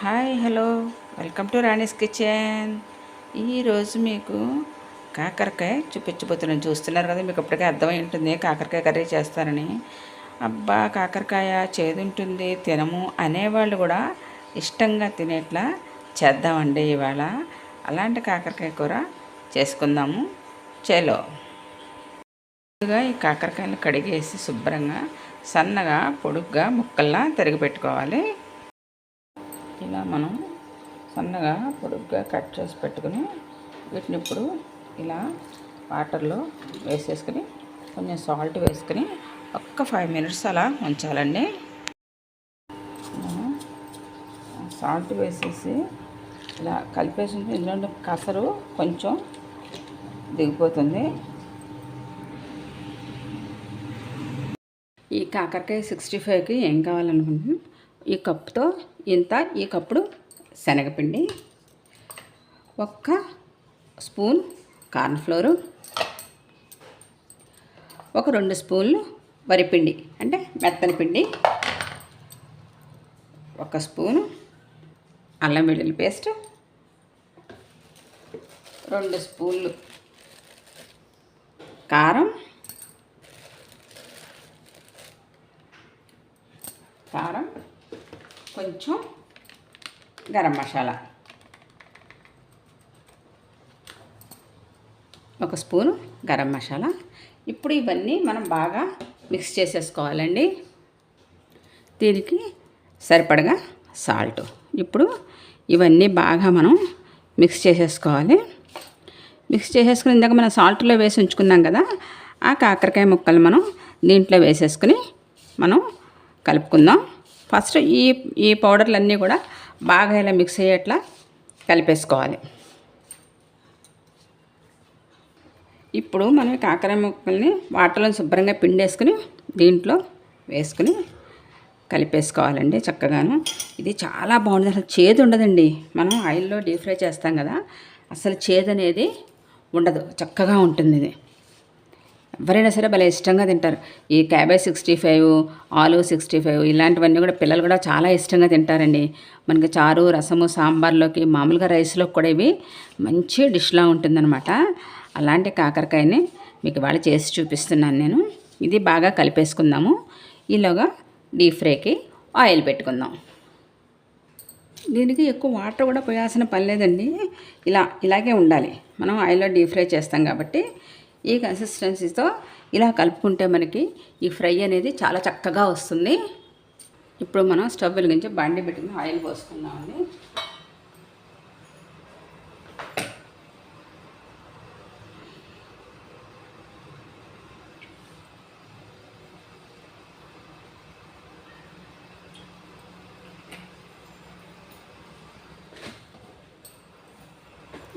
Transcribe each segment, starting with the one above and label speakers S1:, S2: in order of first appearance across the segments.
S1: Hi hello welcome to Rani's kitchen. ఈరోజు మీకు కాకరకాయ చూపించబోతున్నాను. చూస్తున్నారు కదా, మీకు ఇప్పటికే అర్థమై ఉంటుంది కాకరకాయ కర్రీ చేస్తారని. అబ్బా కాకరకాయ చేదుంటుంది తినము అనేవాళ్ళు కూడా ఇష్టంగా తినేట్లా చేద్దామండి ఇవాళ. అలాంటి కాకరకాయ కూర చేసుకుందాము. చేలో ముందుగా ఈ కాకరకాయలు కడిగేసి శుభ్రంగా సన్నగా పొడుగ్గా ముక్కల్లా తరిగి పెట్టుకోవాలి. ఇలా మనం సన్నగా పొడుగ్గా కట్ చేసి పెట్టుకుని వీటిని ఇప్పుడు ఇలా వాటర్లో వేసేసుకుని కొంచెం సాల్ట్ వేసుకుని ఒక్క 5 minutes అలా ఉంచాలండి. సాల్ట్ వేసేసి ఇలా కలిపేసి ఇందులో కసరు కొంచెం దిగిపోతుంది. ఈ కాకరకాయ 65కి ఏం కావాలనుకుంటున్నాం, ఈ కప్పుతో ఇంత, ఈ కప్పుడు శనగపిండి, 1 స్పూన్ కార్న్ఫ్లోరు, 2 స్పూన్లు వరిపిండి అంటే మెత్తని పిండి, 1 స్పూను అల్లం వెల్లుల్లి పేస్ట్, 2 స్పూన్లు కారం, కొంచెం గరం మసాలా, 1 స్పూను గరం మసాలా. ఇప్పుడు ఇవన్నీ మనం బాగా మిక్స్ చేసేసుకోవాలండి. దీనికి సరిపడగా సాల్ట్. ఇప్పుడు ఇవన్నీ బాగా మనం మిక్స్ చేసేసుకోవాలి. మిక్స్ చేసేసుకుని ఇందాక మనం సాల్ట్లో వేసి ఉంచుకున్నాం కదా, ఆ కాకరకాయ ముక్కలు మనం దీంట్లో వేసేసుకుని మనం కలుపుకుందాం. ఫస్ట్ ఈ పౌడర్లన్నీ కూడా బాగా ఇలా మిక్స్ అయ్యేట్లా కలిపేసుకోవాలి. ఇప్పుడు మనం కాకరకాయ ముక్కల్ని వాటర్లో శుభ్రంగా పిండేసుకుని దీంట్లో వేసుకుని కలిపేసుకోవాలండి చక్కగాను. ఇది చాలా బాగుంటుంది, అసలు చేదు ఉండదండి. మనం ఆయిల్లో డీప్ ఫ్రై చేస్తాం కదా, అసలు చేదు అనేది ఉండదు, చక్కగా ఉంటుంది. ఇది ఎవరైనా సరే భలే ఇష్టంగా తింటారు. ఈ క్యాబేజ్ 65, ఆలు 65 ఇలాంటివన్నీ కూడా పిల్లలు కూడా చాలా ఇష్టంగా తింటారండి. మనకి చారు, రసము, సాంబార్లోకి, మామూలుగా రైస్లోకి కూడా ఇవి మంచి డిష్లా ఉంటుందన్నమాట. అలాంటి కాకరకాయని మీకు ఇవాళ చేసి చూపిస్తున్నాను నేను. ఇది బాగా కలిపేసుకుందాము. ఈలోగా డీప్ ఫ్రైకి ఆయిల్ పెట్టుకుందాం. దీనికి ఎక్కువ వాటర్ కూడా పోయాల్సిన పని లేదండి. ఇలాగే ఉండాలి. మనం ఆయిల్లో డీప్ ఫ్రై చేస్తాం కాబట్టి ఈ కన్సిస్టెన్సీతో ఇలా కలుపుకుంటే మనకి ఈ ఫ్రై అనేది చాలా చక్కగా వస్తుంది. ఇప్పుడు మనం స్టవ్ వెలిగించి బండి పెట్టుకుని ఆయిల్ పోసుకుందామండి.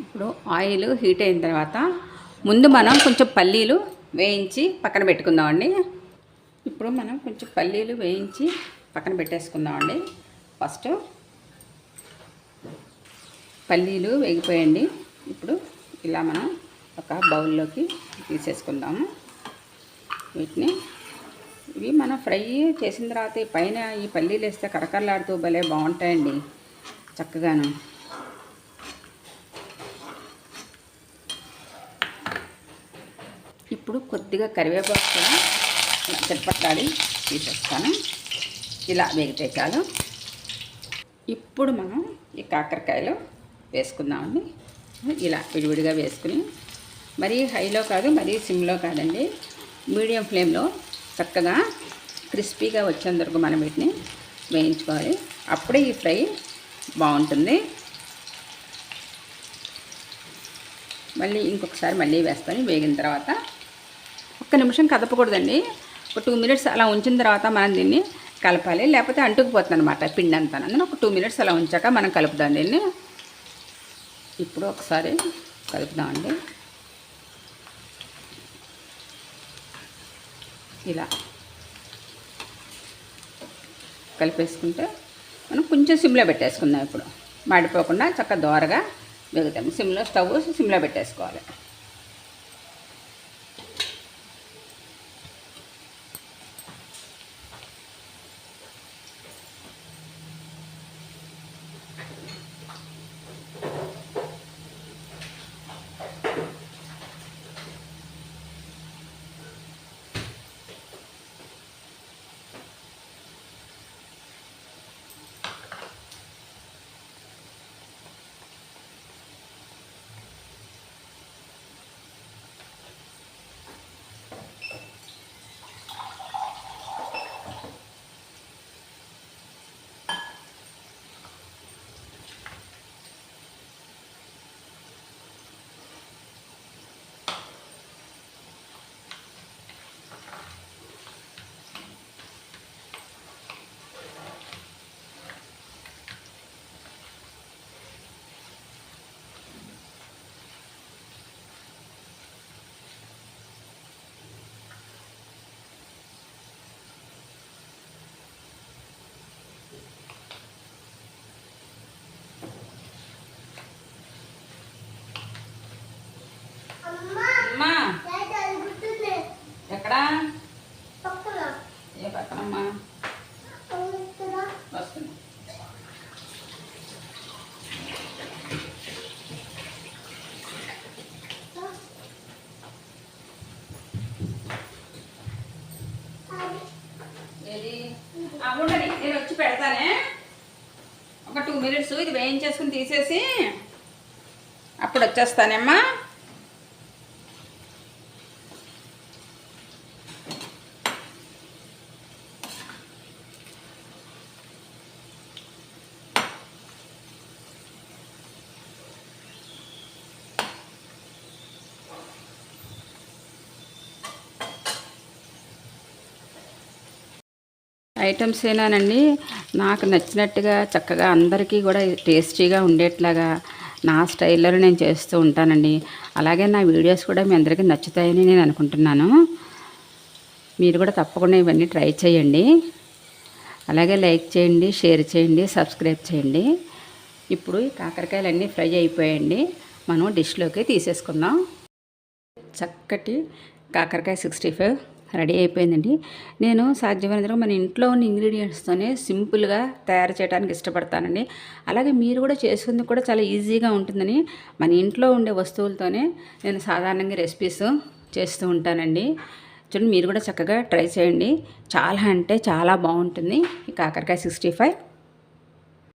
S1: ఇప్పుడు ఆయిల్ హీట్ అయిన తర్వాత ముందు మనం కొంచెం పల్లీలు వేయించి పక్కన పెట్టుకుందామండి. ఇప్పుడు మనం కొంచెం పల్లీలు వేయించి పక్కన పెట్టేసుకుందామండి. ఫస్ట్ పల్లీలు వేగిపోయండి. ఇప్పుడు ఇలా మనం ఒక బౌల్లోకి తీసేసుకుందాము. వీటిని ఇవి మనం ఫ్రై చేసిన తర్వాత పైన ఈ పల్లీలు వేస్తే కరకరలాడుతూ భలే బాగుంటాయండి చక్కగాను. ఇప్పుడు కొద్దిగా కరివేపాకు కూడా చిట్పట్లాడి తీసేస్తాను. ఇలా వేగితే చాలు. ఇప్పుడు మనం ఈ కాకరకాయలు వేసుకుందామండి. ఇలా విడివిడిగా వేసుకుని మరీ హైలో కాదు, మరీ సిమ్లో కాదండి, మీడియం ఫ్లేమ్లో చక్కగా క్రిస్పీగా వచ్చేంత వరకు మనం వీటిని వేయించుకోవాలి. అప్పుడే ఈ ఫ్రై బాగుంటుంది. మళ్ళీ ఇంకొకసారి మళ్ళీ వేస్తాను. వేగిన తర్వాత 1 నిమిషం కదపకూడదండి. ఒక 2 minutes అలా ఉంచిన తర్వాత మనం దీన్ని కలపాలి, లేకపోతే అంటుకుపోతుంది అనమాట పిండి అంతా. అందులో ఒక 2 minutes అలా ఉంచాక మనం కలుపుదాం దీన్ని. ఇప్పుడు ఒకసారి కలుపుదామండి. ఇలా కలిపేసుకుంటే మనం కొంచెం సిమ్లో పెట్టేసుకుందాం. ఇప్పుడు మాడిపోకుండా చక్కగా దోరగా వేగుతాం. స్టవ్ సిమ్లో పెట్టేసుకోవాలి. ఎక్కడ ఏ పక్కనమ్మా వస్తున్నా. ఏది ఉండని నేను వచ్చి పెడతానే. ఒక 2 minutes ఇది వేయించేసుకుని తీసేసి అప్పుడు వచ్చేస్తానమ్మా. ఐటమ్స్ ఏనానండి నాకు నచ్చినట్టుగా చక్కగా అందరికీ కూడా టేస్టీగా ఉండేట్లాగా నా స్టైల్లో నేను చేస్తూ ఉంటానండి. అలాగే నా వీడియోస్ కూడా మీ అందరికీ నచ్చుతాయని నేను అనుకుంటున్నాను. మీరు కూడా తప్పకుండా ఇవన్నీ ట్రై చేయండి. అలాగే లైక్ చేయండి, షేర్ చేయండి, సబ్స్క్రైబ్ చేయండి. ఇప్పుడు ఈ కాకరకాయలన్నీ ఫ్రై అయిపోయాయండి. మనం డిష్లోకి తీసేసుకుందాం. చక్కటి కాకరకాయ 65 రెడీ అయిపోయిందండి. నేను సాధ్యమైనంత మన ఇంట్లో ఉన్న ఇంగ్రీడియంట్స్తోనే సింపుల్గా తయారు చేయడానికి ఇష్టపడతానండి. అలాగే మీరు కూడా చేసుకుంది కూడా చాలా ఈజీగా ఉంటుందని మన ఇంట్లో ఉండే వస్తువులతోనే నేను సాధారణంగా రెసిపీస్ చేస్తూ ఉంటానండి. చూడండి, మీరు కూడా చక్కగా ట్రై చేయండి. చాలా అంటే చాలా బాగుంటుంది ఈ కాకరకాయ 65.